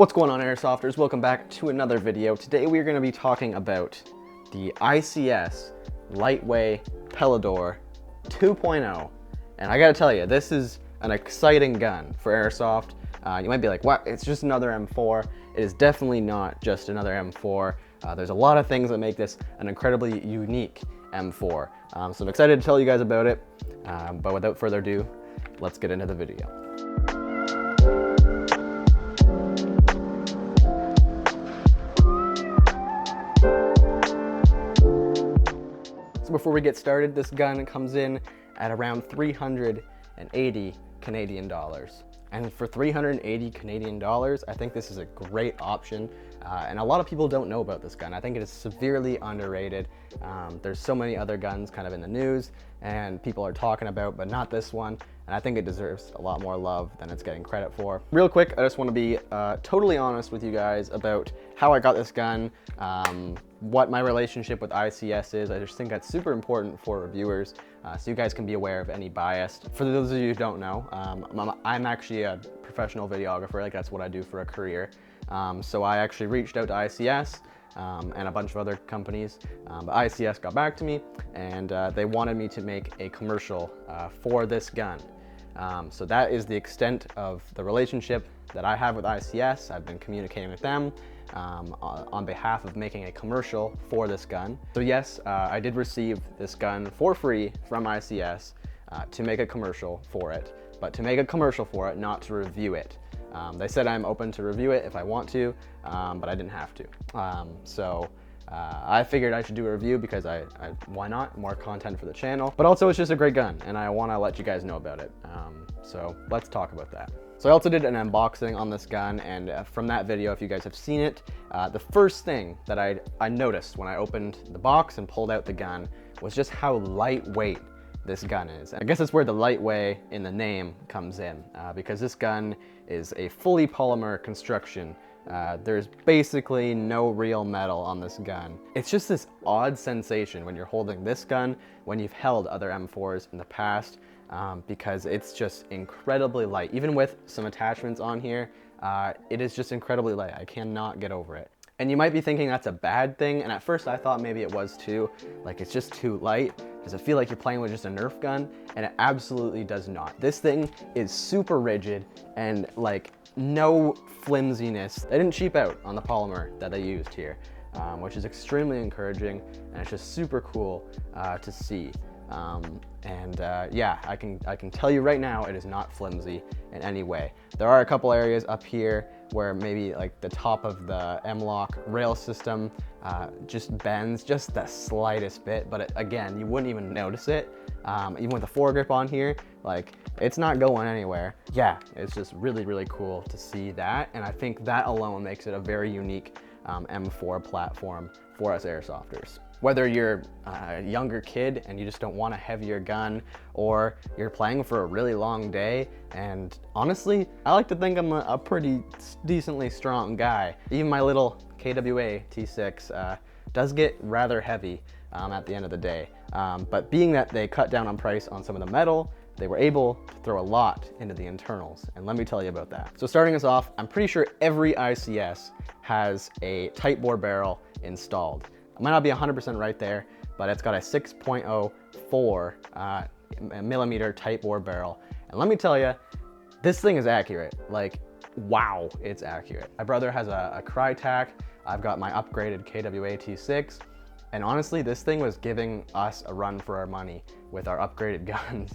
What's going on, Airsofters? Welcome back to another video. Today we are going to be talking about the ICS Lightway Peleador 2.0. And I gotta tell you, this is an exciting gun for Airsoft. You might be like, what? It's just another M4. It is definitely not just another M4. There's a lot of things that make this an incredibly unique M4. So I'm excited to tell you guys about it. But without further ado, let's get into the video. Before we get started, this gun comes in at around 380 Canadian dollars. And for 380 Canadian dollars, I think this is a great option. And a lot of people don't know about this gun. I think it is severely underrated. There's so many other guns kind of in the news and people are talking about, but not this one. And I think it deserves a lot more love than it's getting credit for. Real quick, I just want to be totally honest with you guys about how I got this gun, what my relationship with ICS is. I just think that's super important for reviewers, so you guys can be aware of any bias. For those of you who don't know, I'm actually a professional videographer. Like, that's what I do for a career. So I actually reached out to ICS and a bunch of other companies, but ICS got back to me and they wanted me to make a commercial for this gun. So that is the extent of the relationship that I have with ICS. I've been communicating with them on behalf of making a commercial for this gun. So yes, I did receive this gun for free from ICS to make a commercial for it, but to make a commercial for it, not to review it. They said I'm open to review it if I want to, but I didn't have to. I figured I should do a review because why not? More content for the channel. But also, it's just a great gun and I want to let you guys know about it. So let's talk about that. So I also did an unboxing on this gun, and from that video, if you guys have seen it, the first thing that I noticed when I opened the box and pulled out the gun was just how lightweight this gun is. I guess that's where the lightweight in the name comes in, because this gun is a fully polymer construction. There's basically no real metal on this gun. It's just this odd sensation when you're holding this gun, when you've held other M4s in the past, because it's just incredibly light. Even with some attachments on here, it is just incredibly light. I cannot get over it. And you might be thinking that's a bad thing, and at first I thought maybe it was too. Like, it's just too light. Does it feel like you're playing with just a Nerf gun? And it absolutely does not. This thing is super rigid and like no flimsiness. They didn't cheap out on the polymer that they used here, which is extremely encouraging, and it's just super cool to see. Yeah, I can tell you right now, it is not flimsy in any way. There are a couple areas up here where maybe like the top of the M-LOK rail system just bends just the slightest bit, but again, you wouldn't even notice it. Even with the foregrip on here, like, it's not going anywhere. Yeah, it's just really, really cool to see that, and I think that alone makes it a very unique M4 platform for us Airsofters. Whether you're a younger kid and you just don't want a heavier gun, or you're playing for a really long day, and honestly, I like to think I'm a pretty decently strong guy. Even my little KWA T6 does get rather heavy at the end of the day. But being that they cut down on price on some of the metal, they were able to throw a lot into the internals, and let me tell you about that. So starting us off, I'm pretty sure every ICS has a tight bore barrel installed. I might not be 100% right there, but it's got a 6.04 millimeter tight bore barrel. And let me tell you, this thing is accurate. Like, wow, it's accurate. My brother has a Crytac. I've got my upgraded KWA T6. And honestly, this thing was giving us a run for our money with our upgraded guns.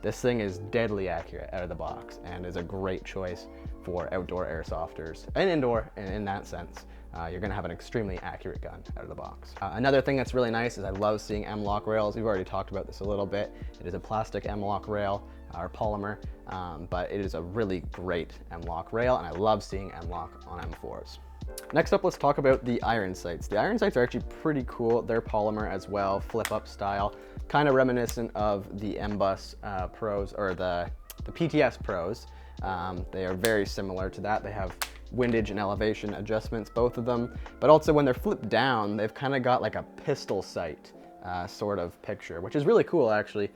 This thing is deadly accurate out of the box and is a great choice for outdoor airsofters and indoor in that sense. You're gonna have an extremely accurate gun out of the box. Another thing that's really nice is I love seeing M-LOK rails. We've already talked about this a little bit. It is a plastic M-LOK rail, or polymer, but it is a really great M-LOK rail, and I love seeing M-LOK on M4s. Next up, let's talk about the iron sights. The iron sights are actually pretty cool. They're polymer as well, flip-up style, kind of reminiscent of the M-Bus Pros, or the PTS Pros. They are very similar to that. They have windage and elevation adjustments, both of them, but also when they're flipped down, they've kind of got like a pistol sight sort of picture, which is really cool actually.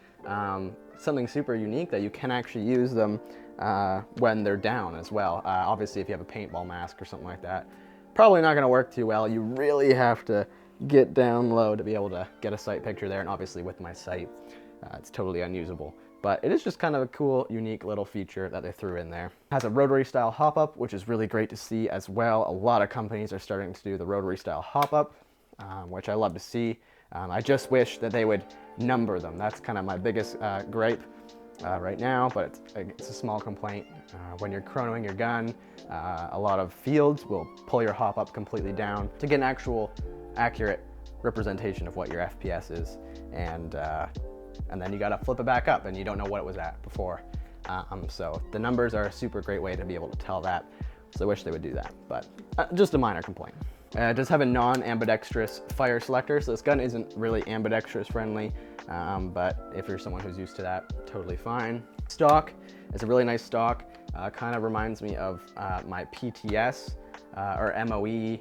something super unique that you can actually use them when they're down as well. Obviously, if you have a paintball mask or something like that, probably not gonna work too well. You really have to get down low to be able to get a sight picture there, and obviously with my sight, it's totally unusable. But it is just kind of a cool, unique little feature that they threw in there. It has a rotary style hop-up, which is really great to see as well. A lot of companies are starting to do the rotary style hop-up, which I love to see. I just wish that they would number them. That's kind of my biggest gripe right now, but it's a small complaint. When you're chronoing your gun, a lot of fields will pull your hop-up completely down to get an actual accurate representation of what your FPS is, and then you gotta flip it back up and you don't know what it was at before. So the numbers are a super great way to be able to tell that. So I wish they would do that, but just a minor complaint. It does have a non-ambidextrous fire selector, so this gun isn't really ambidextrous friendly, but if you're someone who's used to that, totally fine. Stock is a really nice stock. Kind of reminds me of my PTS or MOE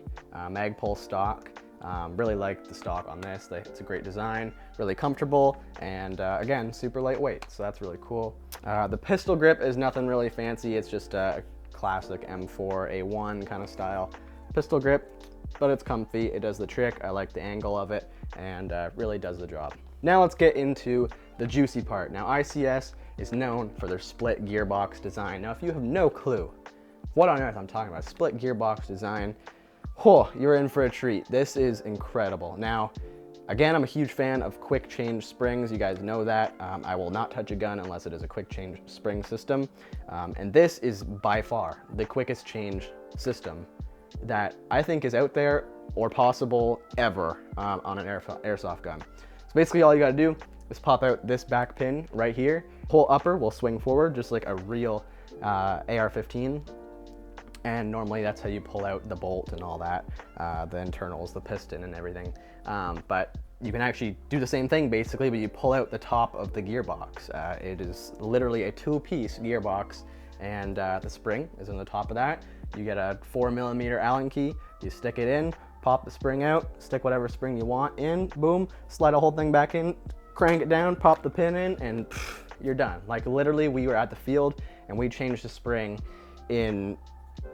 Magpul stock. Really like the stock on this. It's a great design, really comfortable, and again, super lightweight, so that's really cool. The pistol grip is nothing really fancy. It's just a classic M4A1 kind of style pistol grip, but it's comfy. It does the trick. I like the angle of it, and really does the job. Now let's get into the juicy part. Now ICS is known for their split gearbox design. Now if you have no clue what on earth I'm talking about, split gearbox design, oh, you're in for a treat. This is incredible. Now, again, I'm a huge fan of quick change springs. You guys know that. I will not touch a gun unless it is a quick change spring system. And this is by far the quickest change system that I think is out there or possible ever on an airsoft gun. So basically all you gotta do is pop out this back pin right here. Pull upper will swing forward just like a real AR-15. And normally that's how you pull out the bolt and all that, the internals, the piston and everything. But you can actually do the same thing basically, but you pull out the top of the gearbox. It is literally a 2-piece gearbox, and the spring is on the top of that. You get a 4mm Allen key, you stick it in, pop the spring out, stick whatever spring you want in, boom, slide the whole thing back in, crank it down, pop the pin in, and you're done. Like literally we were at the field and we changed the spring in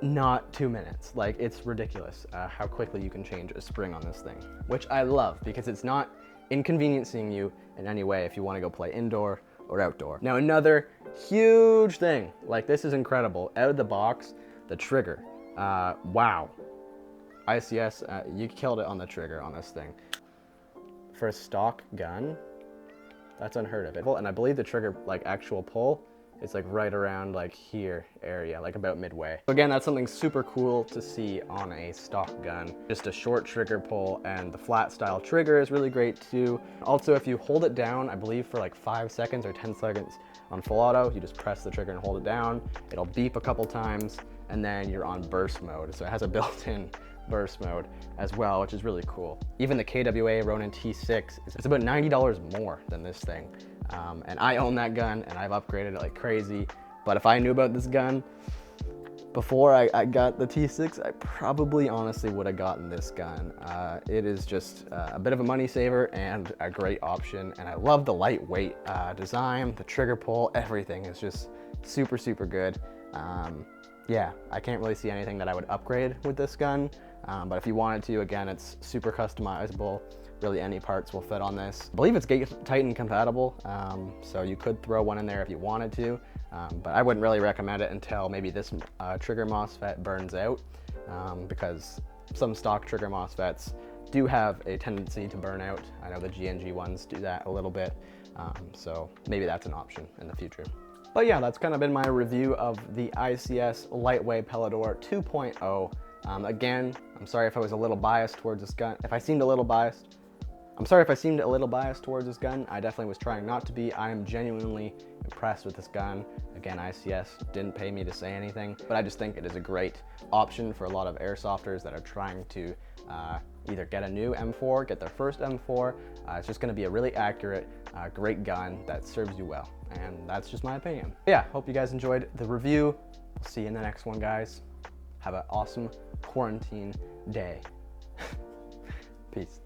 not 2 minutes. Like it's ridiculous how quickly you can change a spring on this thing, which I love because it's not inconveniencing you in any way if you want to go play indoor or outdoor. Now another huge thing, like this is incredible, out of the box, the trigger. Wow, ICS, you killed it on the trigger on this thing. For a stock gun, that's unheard of. And I believe the trigger, like actual pull, it's like right around like here area, like about midway. So again, that's something super cool to see on a stock gun. Just a short trigger pull, and the flat style trigger is really great too. Also, if you hold it down, I believe for like 5 seconds or 10 seconds on full auto, you just press the trigger and hold it down. It'll beep a couple times and then you're on burst mode. So it has a built-in burst mode as well, which is really cool. Even the KWA Ronin T6 is about $90 more than this thing. And I own that gun and I've upgraded it like crazy. But if I knew about this gun before I got the T6, I probably honestly would have gotten this gun. It is just a bit of a money saver and a great option. And I love the lightweight design, the trigger pull, everything is just super, super good. Yeah, I can't really see anything that I would upgrade with this gun. But if you wanted to, again, it's super customizable. Really any parts will fit on this. I believe it's gate Titan compatible, so you could throw one in there if you wanted to, but I wouldn't really recommend it until maybe this trigger MOSFET burns out, because some stock trigger MOSFETs do have a tendency to burn out. I know the GNG ones do that a little bit, so maybe that's an option in the future. But yeah, that's kind of been my review of the ICS Lightway Peleador 2.0. Again, I'm sorry if I was a little biased towards this gun. If I seemed a little biased, I'm sorry if I seemed a little biased towards this gun. I definitely was trying not to be. I am genuinely impressed with this gun. Again, ICS didn't pay me to say anything, but I just think it is a great option for a lot of airsofters that are trying to either get a new M4, get their first M4. It's just gonna be a really accurate, great gun that serves you well. And that's just my opinion. Yeah, hope you guys enjoyed the review. We'll see you in the next one, guys. Have an awesome quarantine day. Peace.